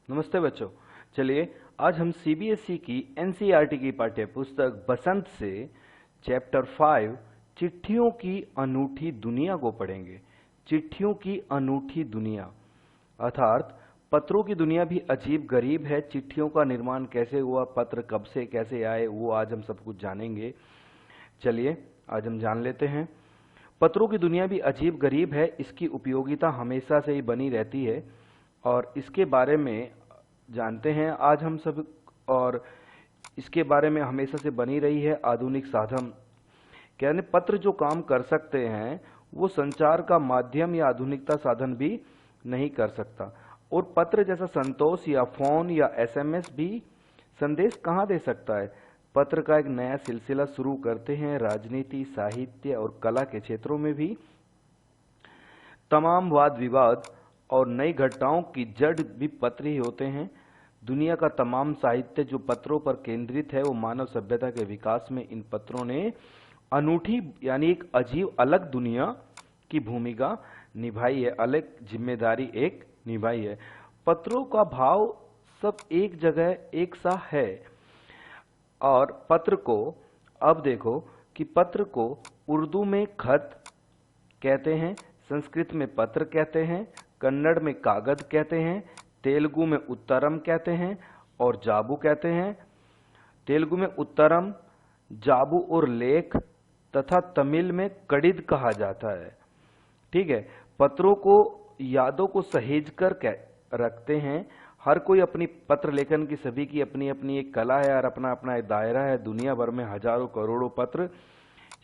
नमस्ते बच्चों। चलिए आज हम सीबीएसई की एनसीईआरटी की पाठ्य पुस्तक बसंत से चैप्टर 5 चिट्ठियों की अनूठी दुनिया को पढ़ेंगे। चिट्ठियों की अनूठी दुनिया अर्थात पत्रों की दुनिया भी अजीब गरीब है। चिट्ठियों का निर्माण कैसे हुआ, पत्र कब से कैसे आए, वो आज हम सब कुछ जानेंगे। चलिए आज हम जान लेते हैं। पत्रों की दुनिया भी अजीब गरीब है। इसकी उपयोगिता हमेशा से ही बनी रहती है और इसके बारे में जानते हैं आज हम सब। और इसके बारे में हमेशा से बनी रही है आधुनिक साधन। कहने पत्र जो काम कर सकते हैं वो संचार का माध्यम या आधुनिकता साधन भी नहीं कर सकता। और पत्र जैसा संतोष या फोन या एसएमएस भी संदेश कहाँ दे सकता है। पत्र का एक नया सिलसिला शुरू करते हैं। राजनीति, साहित्य और कला के क्षेत्रों में भी तमाम वाद विवाद और नई घटनाओं की जड़ भी पत्र ही होते हैं। दुनिया का तमाम साहित्य जो पत्रों पर केंद्रित है वो मानव सभ्यता के विकास में इन पत्रों ने अनूठी यानी एक अजीब अलग दुनिया की भूमिका निभाई है, अलग जिम्मेदारी एक निभाई है। पत्रों का भाव सब एक जगह एक सा है। और पत्र को अब देखो कि पत्र को उर्दू में खत कहते हैं, संस्कृत में पत्र कहते हैं, कन्नड़ में कागज कहते हैं, तेलुगु में उत्तरम कहते हैं और जाबू कहते हैं। तेलुगु में उत्तरम, जाबू और लेख तथा तमिल में कड़िद कहा जाता है। ठीक है। पत्रों को यादों को सहेज कर रखते हैं। हर कोई अपनी पत्र लेखन की सभी की अपनी अपनी एक कला है और अपना अपना एक दायरा है। दुनिया भर में हजारों करोड़ों पत्र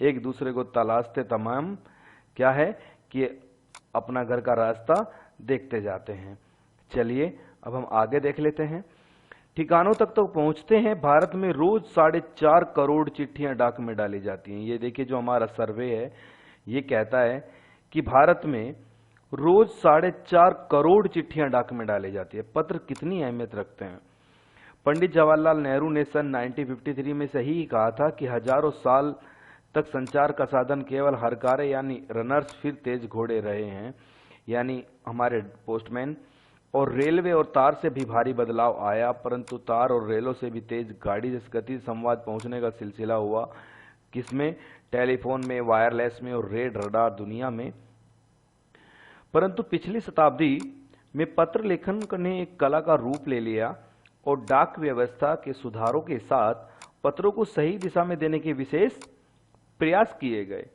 एक दूसरे को तलाशते तमाम क्या है कि अपना घर का रास्ता देखते जाते हैं। चलिए अब हम आगे देख लेते हैं। ठिकानों तक तो पहुंचते हैं। भारत में रोज 4.5 करोड़ चिट्ठियां डाक में डाली जाती हैं। ये देखिए जो हमारा सर्वे है ये कहता है कि भारत में रोज 4.5 करोड़ चिट्ठियां डाक में डाली जाती है। पत्र कितनी अहमियत रखते हैं। पंडित जवाहरलाल नेहरू ने सन 1953 में सही कहा था कि हजारों साल तक संचार का साधन केवल हरकारे यानी रनर्स फिर तेज घोड़े रहे हैं, यानी हमारे पोस्टमैन। और रेलवे और तार से भी भारी बदलाव आया, परंतु तार और रेलों से भी तेज गाड़ी जिस गति संवाद पहुंचने का सिलसिला हुआ। किसमें? टेलीफोन में, वायरलेस में और रेड रडार दुनिया में। परंतु पिछली शताब्दी में पत्र लेखन ने एक कला का रूप ले लिया और डाक व्यवस्था के सुधारों के साथ पत्रों को सही दिशा में देने के विशेष प्रयास किए गए।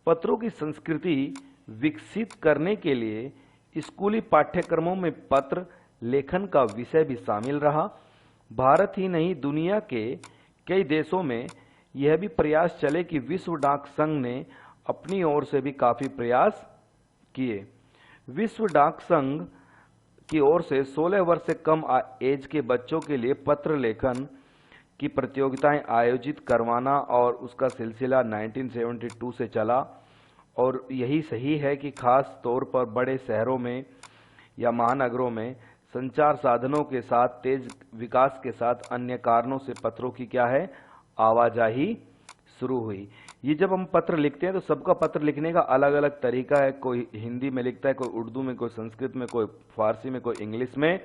पत्रों की संस्कृति विकसित करने के लिए स्कूली पाठ्यक्रमों में पत्र लेखन का विषय भी शामिल रहा। भारत ही नहीं दुनिया के कई देशों में यह भी प्रयास चले कि विश्व डाक संघ ने अपनी ओर से भी काफी प्रयास किए। विश्व डाक संघ की ओर से 16 वर्ष से कम एज के बच्चों के लिए पत्र लेखन की प्रतियोगिताएं आयोजित करवाना और उसका सिलसिला 1972 से चला। और यही सही है कि खास तौर पर बड़े शहरों में या महानगरों में संचार साधनों के साथ तेज विकास के साथ अन्य कारणों से पत्रों की क्या है आवाजाही शुरू हुई। ये जब हम पत्र लिखते हैं तो सबका पत्र लिखने का अलग अलग तरीका है। कोई हिंदी में लिखता है, कोई उर्दू में, कोई संस्कृत में, कोई फारसी में, कोई इंग्लिश में,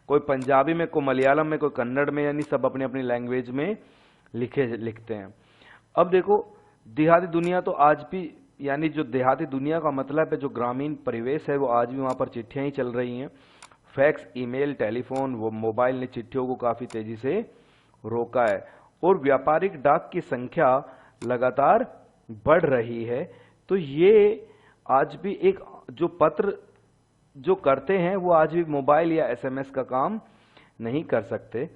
कोई पंजाबी में, कोई मलयालम में, कोई कन्नड़ में, यानी सब अपनी अपनी लैंग्वेज में लिखते हैं। अब देखो देहाती दुनिया तो आज भी, यानी जो देहाती दुनिया का मतलब है जो ग्रामीण परिवेश है वो आज भी वहां पर चिट्ठियां ही चल रही हैं। फैक्स, ईमेल, टेलीफोन, वो मोबाइल ने चिट्ठियों को काफी तेजी से रोका है और व्यापारिक डाक की संख्या लगातार बढ़ रही है। तो ये आज भी एक जो पत्र जो करते हैं वो आज भी मोबाइल या एसएमएस का काम नहीं कर सकते।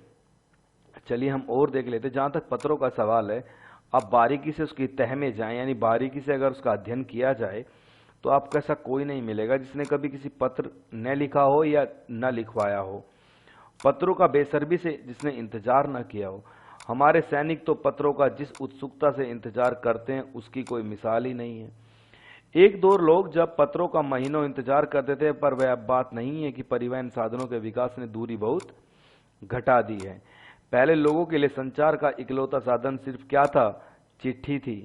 चलिए हम और देख लेते। जहां तक पत्रों का सवाल है, अब बारीकी से उसकी तह में जाएं, यानी बारीकी से अगर उसका अध्ययन किया जाए तो आपको ऐसा कोई नहीं मिलेगा जिसने कभी किसी पत्र न लिखा हो या न लिखवाया हो। पत्रों का बेसब्री से जिसने इंतजार न किया हो। हमारे सैनिक तो पत्रों का जिस उत्सुकता से इंतजार करते हैं उसकी कोई मिसाल ही नहीं है। एक दो लोग जब पत्रों का महीनों इंतजार करते थे, पर वह अब बात नहीं है कि परिवहन साधनों के विकास ने दूरी बहुत घटा दी है। पहले लोगों के लिए संचार का इकलौता साधन सिर्फ क्या था? चिट्ठी थी।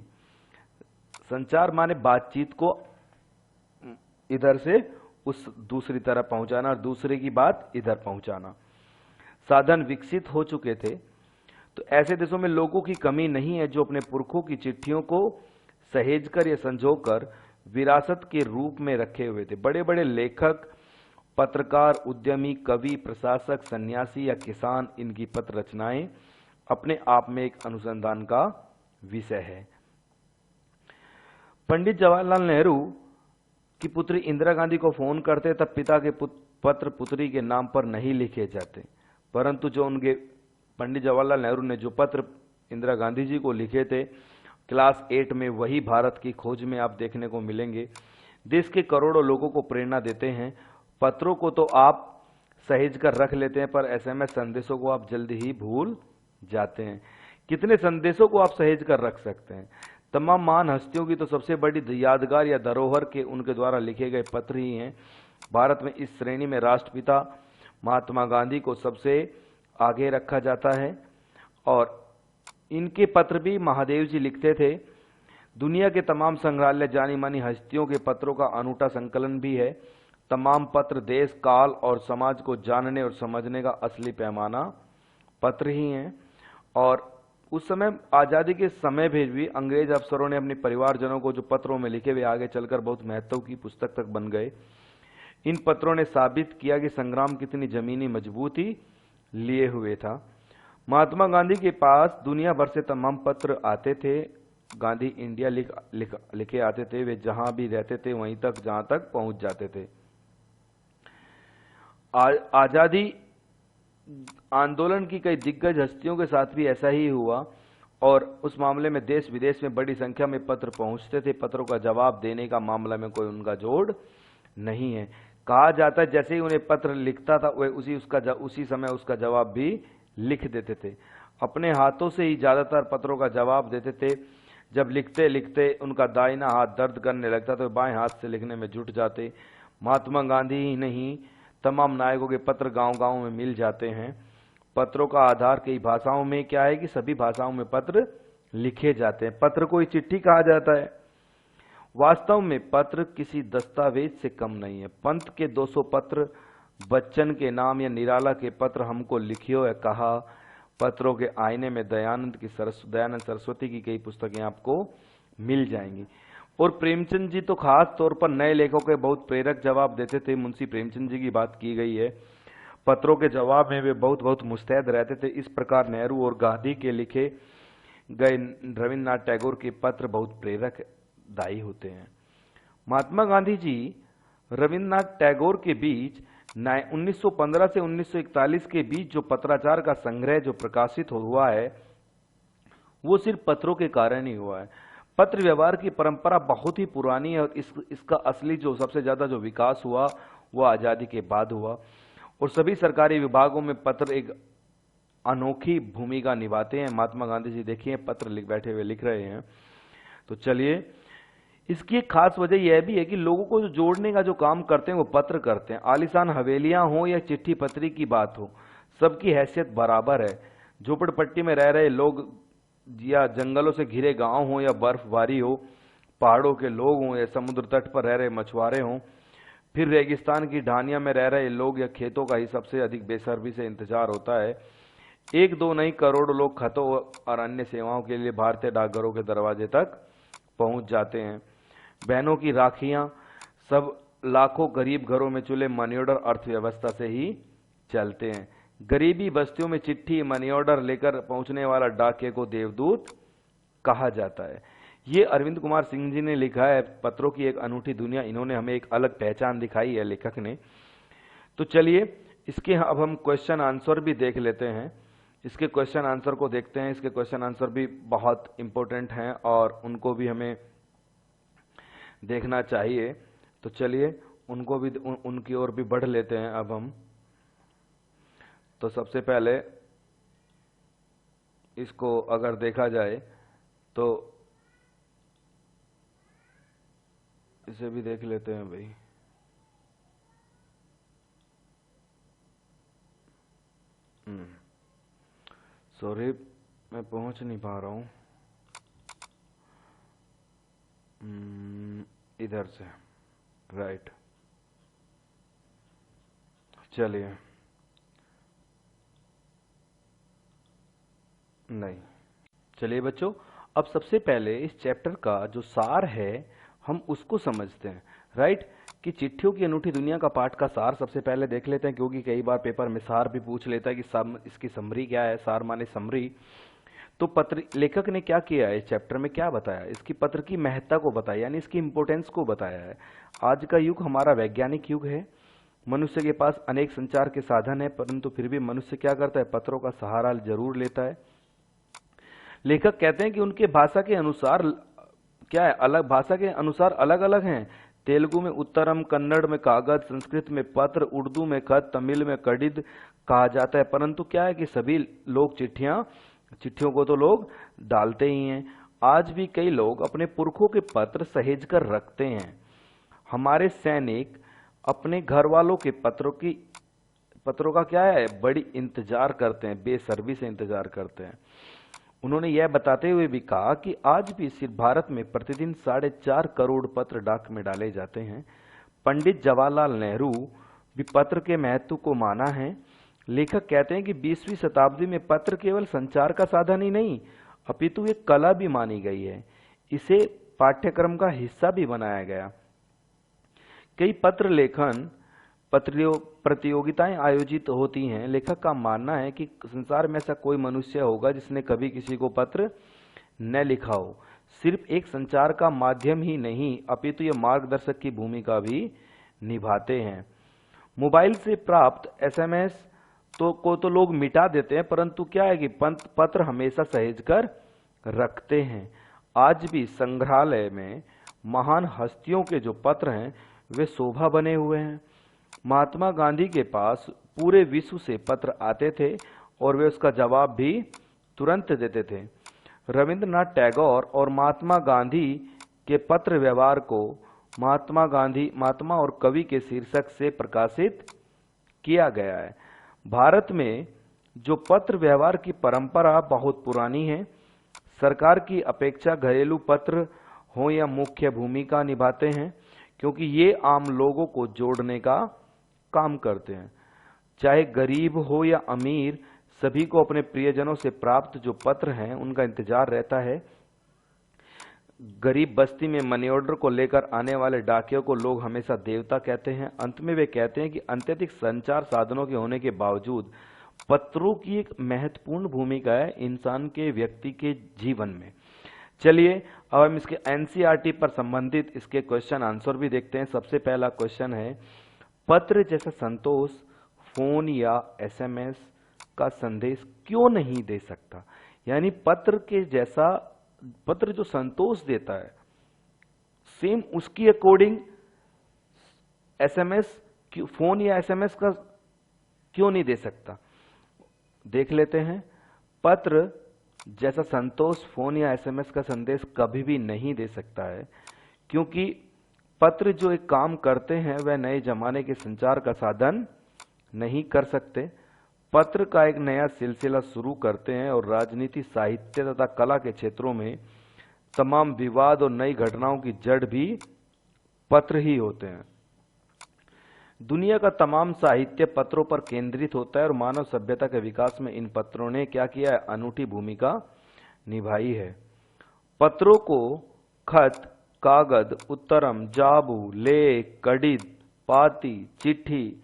संचार माने बातचीत को इधर से उस दूसरी तरफ पहुंचाना और दूसरे की बात इधर पहुंचाना। साधन विकसित हो चुके थे। तो ऐसे देशों में लोगों की कमी नहीं है जो अपने पुरखों की चिट्ठियों को सहेजकर या संजोकर विरासत के रूप में रखे हुए थे। बड़े बड़े लेखक, पत्रकार, उद्यमी, कवि, प्रशासक, सन्यासी या किसान, इनकी पत्र रचनाएं अपने आप में एक अनुसंधान का विषय है। पंडित जवाहरलाल नेहरू की पुत्री इंदिरा गांधी को फोन करते तब पिता के पत्र पुत्री के नाम पर नहीं लिखे जाते, परंतु जो उनके पंडित जवाहरलाल नेहरू ने जो पत्र इंदिरा गांधी जी को लिखे थे क्लास 8 में, वही भारत की खोज में आप देखने को मिलेंगे। देश के करोड़ों लोगों को प्रेरणा देते हैं। पत्रों को तो आप सहेज कर रख लेते हैं, पर एसएमएस संदेशों को आप जल्दी ही भूल जाते हैं। कितने संदेशों को आप सहेज कर रख सकते हैं? तमाम महान हस्तियों की तो सबसे बड़ी यादगार या धरोहर के उनके द्वारा लिखे गए पत्र ही हैं। भारत में इस श्रेणी में राष्ट्रपिता महात्मा गांधी को सबसे आगे रखा जाता है और इनके पत्र भी महादेव जी लिखते थे। दुनिया के तमाम संग्रहालय जानी मानी हस्तियों के पत्रों का अनूठा संकलन भी है। तमाम पत्र देश, काल और समाज को जानने और समझने का असली पैमाना पत्र ही हैं। और उस समय आजादी के समय भी अंग्रेज अफसरों ने अपने परिवारजनों को जो पत्रों में लिखे वे आगे चलकर बहुत महत्व की पुस्तक तक बन गए। इन पत्रों ने साबित किया कि संग्राम कितनी जमीनी मजबूती लिए हुए था। महात्मा गांधी के पास दुनिया भर से तमाम पत्र आते थे। गांधी इंडिया लिखे आते थे। वे जहां भी रहते थे वहीं तक जहां तक पहुंच जाते थे। आजादी आंदोलन की कई दिग्गज हस्तियों के साथ भी ऐसा ही हुआ और उस मामले में देश विदेश में बड़ी संख्या में पत्र पहुंचते थे। पत्रों का जवाब देने का मामला में कोई उनका जोड़ नहीं है। कहा जाता है जैसे ही उन्हें पत्र लिखता था वे उसी समय उसका जवाब भी लिख देते थे। अपने हाथों से ही ज्यादातर पत्रों का जवाब देते थे। जब लिखते लिखते उनका दाहिना हाथ दर्द करने लगता तो बाएं हाथ से लिखने में जुट जाते। महात्मा गांधी ही नहीं, तमाम नायकों के पत्र गांव-गांव में मिल जाते हैं। पत्रों का आधार कई भाषाओं में क्या है कि सभी भाषाओं में पत्र लिखे जाते हैं। पत्र को ही चिट्ठी कहा जाता है। वास्तव में पत्र किसी दस्तावेज से कम नहीं है। पंत के 200 पत्र, बच्चन के नाम या निराला के पत्र हमको लिखियो है कहा, पत्रों के आईने में दयानंद सरस्वती की कई पुस्तकें आपको मिल जाएंगी। और प्रेमचंद जी तो खास तौर पर नए लेखकों के बहुत प्रेरक जवाब देते थे। मुंशी प्रेमचंद जी की बात की गई है। पत्रों के जवाब में वे बहुत मुस्तैद रहते थे। इस प्रकार नेहरू और गांधी के लिखे गए रविन्द्रनाथ टैगोर के पत्र बहुत प्रेरक दायी होते हैं। महात्मा गांधी जी रविन्द्रनाथ टैगोर के बीच 1915 से 1941 के बीच जो पत्राचार का संग्रह जो प्रकाशित हुआ है वो सिर्फ पत्रों के कारण ही हुआ है। पत्र व्यवहार की परंपरा बहुत ही पुरानी है और इसका असली जो सबसे ज्यादा जो विकास हुआ वो आजादी के बाद हुआ और सभी सरकारी विभागों में पत्र एक अनोखी भूमिका निभाते हैं। महात्मा गांधी जी देखिए पत्र बैठे हुए लिख रहे हैं। तो चलिए, इसकी एक खास वजह यह भी है कि लोगों को जो जोड़ने का जो काम करते हैं वो पत्र करते हैं। आलीशान हवेलियां हो या चिट्ठी पत्री की बात हो, सबकी हैसियत बराबर है। झोपड़पट्टी में रह रहे लोग या जंगलों से घिरे गांव हो या बर्फबारी हो, पहाड़ों के लोग हों या समुद्र तट पर रह रहे मछुआरे हों, फिर रेगिस्तान की ढानिया में रह रहे लोग या खेतों का ही सबसे अधिक बेसब्री से इंतजार होता है। एक दो नहीं करोड़ों लोग खतों और अन्य सेवाओं के लिए भारतीय डाकघरों के दरवाजे तक पहुंच जाते हैं। बहनों की राखियां, सब लाखों गरीब घरों में चूल्हे मनी ऑर्डर अर्थव्यवस्था से ही चलते हैं। गरीबी बस्तियों में चिट्ठी मनी ऑर्डर लेकर पहुंचने वाला डाकिये को देवदूत कहा जाता है। ये अरविंद कुमार सिंह जी ने लिखा है, पत्रों की एक अनूठी दुनिया। इन्होंने हमें एक अलग पहचान दिखाई है लेखक ने। तो चलिए इसके अब हम क्वेश्चन आंसर भी देख लेते हैं। इसके क्वेश्चन आंसर को देखते हैं। इसके क्वेश्चन आंसर भी बहुत इंपॉर्टेंट हैं और उनको भी हमें देखना चाहिए। तो चलिए उनको भी उनकी ओर भी बढ़ लेते हैं अब हम। तो सबसे पहले इसको अगर देखा जाए तो इसे भी देख लेते हैं भाई। सॉरी मैं पहुंच नहीं पा रहा हूं इधर से। राइट। चलिए, नहीं, चलिए बच्चों, अब सबसे पहले इस चैप्टर का जो सार है हम उसको समझते हैं, राइट। कि चिट्ठियों की अनूठी दुनिया का पाठ का सार सबसे पहले देख लेते हैं, क्योंकि कई बार पेपर में सार भी पूछ लेता है कि इसकी समरी क्या है। सार माने समरी। तो पत्र लेखक ने क्या किया है, इस चैप्टर में क्या बताया, इसकी पत्र की महत्ता को बताया, यानी इसकी इंपोर्टेंस को बताया है। आज का युग हमारा वैज्ञानिक युग है, मनुष्य के पास अनेक संचार के साधन है, परंतु फिर भी मनुष्य क्या करता है, पत्रों का सहारा जरूर लेता है। लेखक कहते हैं कि उनके भाषा के अनुसार क्या है, अलग भाषा के अनुसार अलग अलग हैं। तेलुगु में उत्तरम, कन्नड़ में कागज, संस्कृत में पत्र, उर्दू में खत, तमिल में कडिद कहा जाता है। परंतु क्या है कि सभी लोग चिट्ठियों को तो लोग डालते ही हैं। आज भी कई लोग अपने पुरखों के पत्र सहेज कर रखते हैं। हमारे सैनिक अपने घर वालों के पत्रों का क्या है, बड़ी इंतजार करते हैं, बेसब्री से इंतजार करते हैं। उन्होंने यह बताते हुए भी कहा कि आज भी सिर्फ भारत में प्रतिदिन 4.5 करोड़ पत्र डाक में डाले जाते हैं। पंडित जवाहरलाल नेहरू भी पत्र के महत्व को माना है। लेखक कहते हैं कि 20वीं शताब्दी में पत्र केवल संचार का साधन ही नहीं, अपितु एक कला भी मानी गई है। इसे पाठ्यक्रम का हिस्सा भी बनाया गया। कई पत्र लेखन प्रतियोगिताएं आयोजित होती हैं। लेखक का मानना है कि संसार में ऐसा कोई मनुष्य होगा जिसने कभी किसी को पत्र न लिखा हो। सिर्फ एक संचार का माध्यम ही नहीं, अपितु ये मार्गदर्शक की भूमिका भी निभाते हैं। मोबाइल से प्राप्त एसएमएस को तो लोग मिटा देते हैं, परंतु क्या है कि पत्र हमेशा सहेज कर रखते हैं। आज भी संग्रहालय में महान हस्तियों के जो पत्र हैं वे शोभा बने हुए हैं। महात्मा गांधी के पास पूरे विश्व से पत्र आते थे और वे उसका जवाब भी तुरंत देते थे। रविंद्रनाथ टैगोर और महात्मा गांधी के पत्र व्यवहार को महात्मा और कवि के शीर्षक से प्रकाशित किया गया है। भारत में जो पत्र व्यवहार की परंपरा बहुत पुरानी है। सरकार की अपेक्षा घरेलू पत्र हो या मुख्य भूमिका निभाते हैं, क्योंकि ये आम लोगों को जोड़ने का काम करते हैं। चाहे गरीब हो या अमीर, सभी को अपने प्रियजनों से प्राप्त जो पत्र हैं उनका इंतजार रहता है। गरीब बस्ती में मनी ऑर्डर को लेकर आने वाले डाकियों को लोग हमेशा देवता कहते हैं। अंत में वे कहते हैं कि अत्यधिक संचार साधनों के होने के बावजूद पत्रों की एक महत्वपूर्ण भूमिका है इंसान के व्यक्ति के जीवन में। चलिए अब हम इसके एनसीईआरटी पर संबंधित इसके क्वेश्चन आंसर भी देखते हैं। सबसे पहला क्वेश्चन है, पत्र जैसा संतोष फोन या एसएमएस का संदेश क्यों नहीं दे सकता। यानी पत्र जो संतोष देता है, सेम उसकी अकॉर्डिंग एसएमएस फोन या एसएमएस का क्यों नहीं दे सकता। देख लेते हैं। पत्र जैसा संतोष फोन या एसएमएस का संदेश कभी भी नहीं दे सकता है, क्योंकि पत्र जो एक काम करते हैं वह नए जमाने के संचार का साधन नहीं कर सकते। पत्र का एक नया सिलसिला शुरू करते हैं और राजनीति, साहित्य तथा कला के क्षेत्रों में तमाम विवाद और नई घटनाओं की जड़ भी पत्र ही होते हैं। दुनिया का तमाम साहित्य पत्रों पर केंद्रित होता है और मानव सभ्यता के विकास में इन पत्रों ने क्या किया है, अनूठी भूमिका निभाई है। पत्रों को खत, कागज, उत्तरम, जाबू, लेख, कडित, पाती, चिट्ठी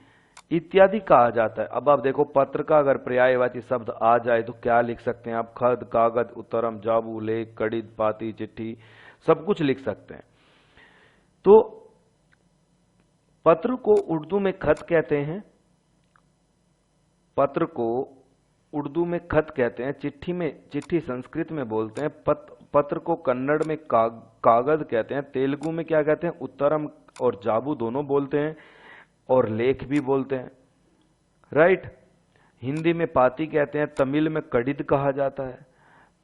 इत्यादि कहा जाता है। अब आप देखो, पत्र का अगर पर्यायवाची शब्द आ जाए तो क्या लिख सकते हैं आप, खत, कागज, उत्तरम, जाबू, लेख, कडित, पाती, चिट्ठी, सब कुछ लिख सकते हैं। तो पत्र को उर्दू में खत कहते हैं, पत्र को उर्दू में खत कहते हैं। चिट्ठी संस्कृत में बोलते हैं। पत्र को कन्नड़ में कागज कहते हैं। तेलुगु में क्या कहते हैं, उत्तरम और जाबू दोनों बोलते हैं, और लेख भी बोलते हैं, राइट। हिंदी में पाती कहते हैं, तमिल में कडित कहा जाता है।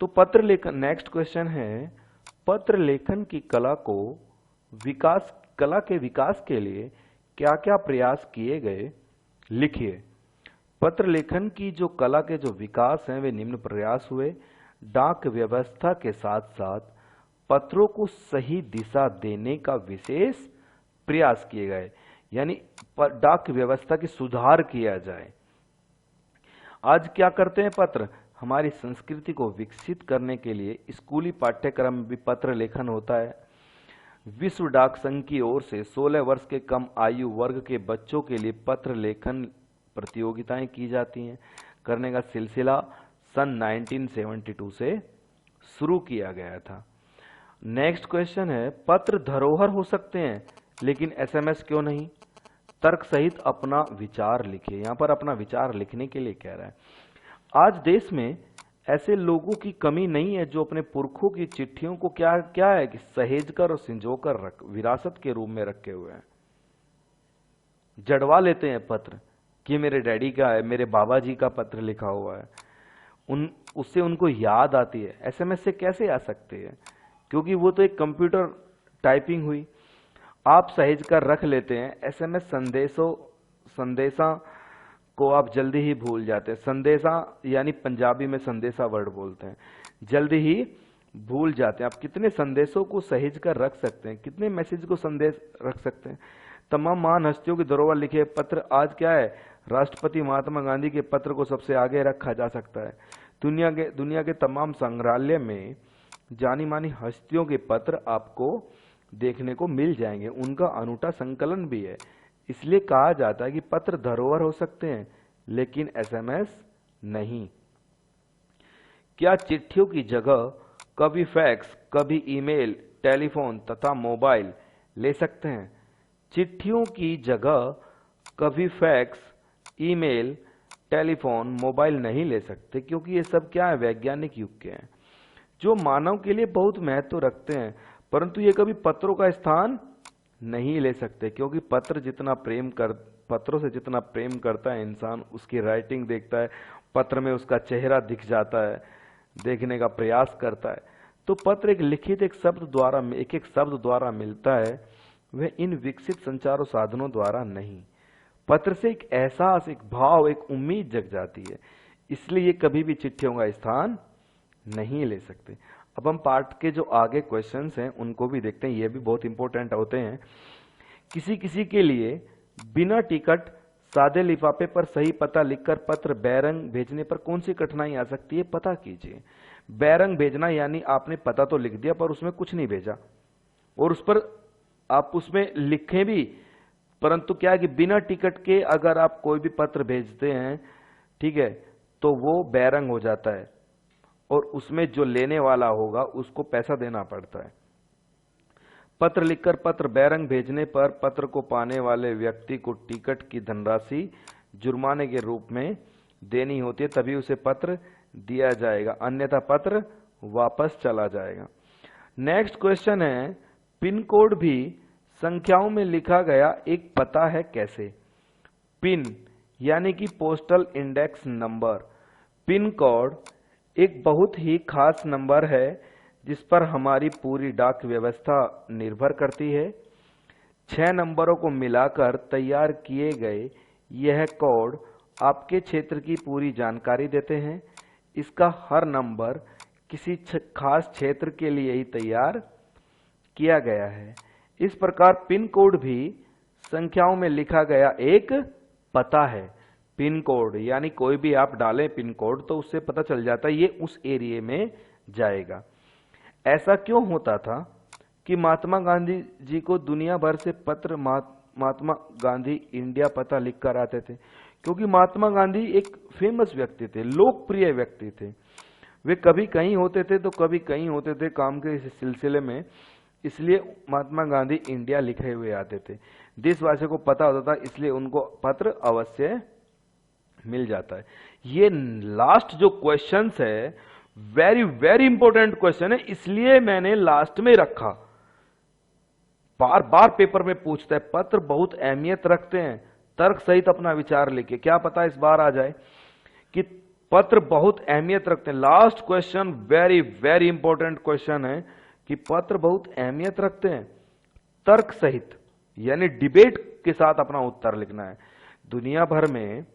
तो पत्र लेखन, नेक्स्ट क्वेश्चन है, पत्र लेखन की कला के विकास के लिए क्या क्या प्रयास किए गए, लिखिए। पत्र लेखन की जो कला के जो विकास हैं वे निम्न प्रयास हुए। डाक व्यवस्था के साथ साथ पत्रों को सही दिशा देने का विशेष प्रयास किए गए। यानी डाक व्यवस्था की सुधार किया जाए। आज क्या करते हैं पत्र? हमारी संस्कृति को विकसित करने के लिए स्कूली पाठ्यक्रम में भी पत्र लेखन होता है। विश्व डाक संघ की ओर से 16 वर्ष के कम आयु वर्ग के बच्चों के लिए पत्र लेखन प्रतियोगिताएं की जाती हैं। करने का सिलसिला सन 1972 से शुरू किया गया था। नेक्स्ट क्वेश्चन है, पत्र धरोहर हो सकते हैं लेकिन एसएमएस क्यों नहीं? तर्क सहित अपना विचार लिखिए। यहां पर अपना विचार लिखने के लिए कह रहा है। आज देश में ऐसे लोगों की कमी नहीं है जो अपने पुरखों की चिट्ठियों को क्या है कि सहेजकर और संजोकर विरासत के रूप में रखे हुए हैं। जड़वा लेते हैं पत्र कि मेरे डैडी का है, मेरे बाबा जी का पत्र लिखा हुआ है, उससे उनको याद आती है। एसएमएस से कैसे आ सकती है? क्योंकि वो तो एक कंप्यूटर टाइपिंग हुई, आप सहेज कर रख लेते हैं। एसएमएस संदेशा को आप जल्दी ही भूल जाते हैं। संदेशा यानी पंजाबी में संदेशा वर्ड बोलते हैं, जल्दी ही भूल जाते हैं। आप कितने संदेशों को सहेज कर रख सकते हैं, कितने मैसेज को संदेश रख सकते हैं। तमाम महान हस्तियों की धरोहर लिखे पत्र आज क्या है? राष्ट्रपति महात्मा गांधी के पत्र को सबसे आगे रखा जा सकता है। दुनिया के तमाम संग्रहालय में जानी मानी हस्तियों के पत्र आपको देखने को मिल जाएंगे, उनका अनूठा संकलन भी है। इसलिए कहा जाता है कि पत्र धरोहर हो सकते हैं लेकिन एसएमएस नहीं। क्या चिट्ठियों की जगह कभी फैक्स, कभी ईमेल, टेलीफोन तथा मोबाइल ले सकते हैं? चिट्ठियों की जगह कभी फैक्स, ईमेल, टेलीफोन, मोबाइल नहीं ले सकते क्योंकि ये सब क्या है? वैज्ञानिक युग के हैं जो मानव के लिए बहुत महत्व रखते हैं, परंतु ये कभी पत्रों का स्थान नहीं ले सकते क्योंकि पत्रों से जितना प्रेम करता है इंसान, उसकी राइटिंग देखता है, पत्र में उसका चेहरा दिख जाता है, देखने का प्रयास करता है। तो पत्र एक लिखित एक शब्द द्वारा मिलता है, वह इन विकसित संचार साधनों द्वारा नहीं। पत्र से एक एहसास, एक भाव, एक उम्मीद जग जाती है, इसलिए ये कभी भी चिट्ठियों का स्थान नहीं ले सकते। अब हम पार्ट के जो आगे क्वेश्चंस हैं उनको भी देखते हैं, ये भी बहुत इंपॉर्टेंट होते हैं। किसी के लिए बिना टिकट सादे लिफाफे पर सही पता लिखकर पत्र बैरंग भेजने पर कौन सी कठिनाई आ सकती है? पता कीजिए। बैरंग भेजना यानी आपने पता तो लिख दिया पर उसमें कुछ नहीं भेजा, और उस पर आप उसमें लिखें भी, परंतु क्या है कि बिना टिकट के अगर आप कोई भी पत्र भेजते हैं, ठीक है, तो वो बैरंग हो जाता है और उसमें जो लेने वाला होगा उसको पैसा देना पड़ता है। पत्र लिखकर पत्र बैरंग भेजने पर पत्र को पाने वाले व्यक्ति को टिकट की धनराशि जुर्माने के रूप में देनी होती है, तभी उसे पत्र दिया जाएगा, अन्यथा पत्र वापस चला जाएगा। नेक्स्ट क्वेश्चन है, पिन कोड भी संख्याओं में लिखा गया एक पता है कैसे? पिन यानी कि postal index number. Pin code एक बहुत ही खास नंबर है जिस पर हमारी पूरी डाक व्यवस्था निर्भर करती है। 6 नंबरों को मिलाकर तैयार किए गए यह कोड आपके क्षेत्र की पूरी जानकारी देते हैं। इसका हर नंबर किसी खास क्षेत्र के लिए ही तैयार किया गया है। इस प्रकार पिन कोड भी संख्याओं में लिखा गया एक पता है। पिन कोड यानी कोई भी आप डालें पिन कोड तो उससे पता चल जाता है ये उस एरिया में जाएगा। ऐसा क्यों होता था कि महात्मा गांधी जी को दुनिया भर से पत्र महात्मा गांधी इंडिया पता लिखकर आते थे? क्योंकि महात्मा गांधी एक फेमस व्यक्ति थे, लोकप्रिय व्यक्ति थे। वे कभी कहीं होते थे तो कभी कहीं होते थे काम के सिलसिले में, इसलिए महात्मा गांधी इंडिया लिखे हुए आते थे। देशवासियों को पता होता था, इसलिए उनको पत्र अवश्य मिल जाता है। ये लास्ट जो क्वेश्चन है वेरी वेरी इंपॉर्टेंट क्वेश्चन है, इसलिए मैंने लास्ट में रखा। बार बार पेपर में पूछता है, पत्र बहुत अहमियत रखते हैं, तर्क सहित अपना विचार लिखे। क्या पता इस बार आ जाए कि पत्र बहुत अहमियत रखते हैं। Last question very very important question है कि पत्र बहुत अहमियत रखते हैं, तर्क सहित यानी डिबेट के साथ अपना उत्तर लिखना है। दुनिया भर में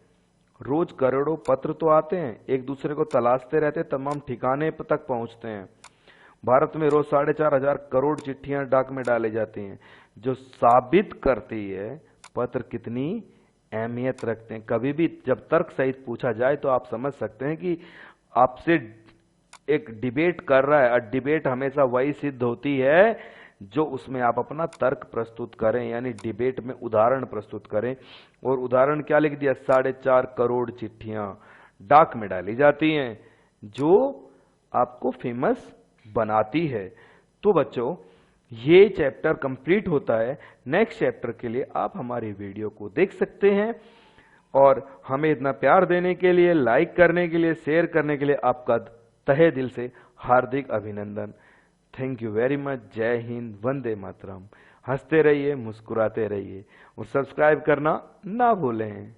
रोज करोड़ों पत्र तो आते हैं, एक दूसरे को तलाशते रहते, तमाम ठिकाने तक पहुंचते हैं। भारत में रोज 4,500 करोड़ चिट्ठियां डाक में डाली जाती हैं, जो साबित करती है पत्र कितनी अहमियत रखते हैं। कभी भी जब तर्क सहित पूछा जाए तो आप समझ सकते हैं कि आपसे एक डिबेट कर रहा है, और डिबेट हमेशा वही सिद्ध होती है जो उसमें आप अपना तर्क प्रस्तुत करें, यानी डिबेट में उदाहरण प्रस्तुत करें। और उदाहरण क्या लिख दिया, 4.5 करोड़ चिट्ठियां डाक में डाली जाती हैं जो आपको फेमस बनाती है। तो बच्चों ये चैप्टर कंप्लीट होता है। नेक्स्ट चैप्टर के लिए आप हमारी वीडियो को देख सकते हैं, और हमें इतना प्यार देने के लिए, लाइक करने के लिए, शेयर करने के लिए आपका तहे दिल से हार्दिक अभिनंदन। Thank you very much. जय हिंद, वंदे मातरम। हंसते रहिए, मुस्कुराते रहिए, और सब्सक्राइब करना ना भूलें।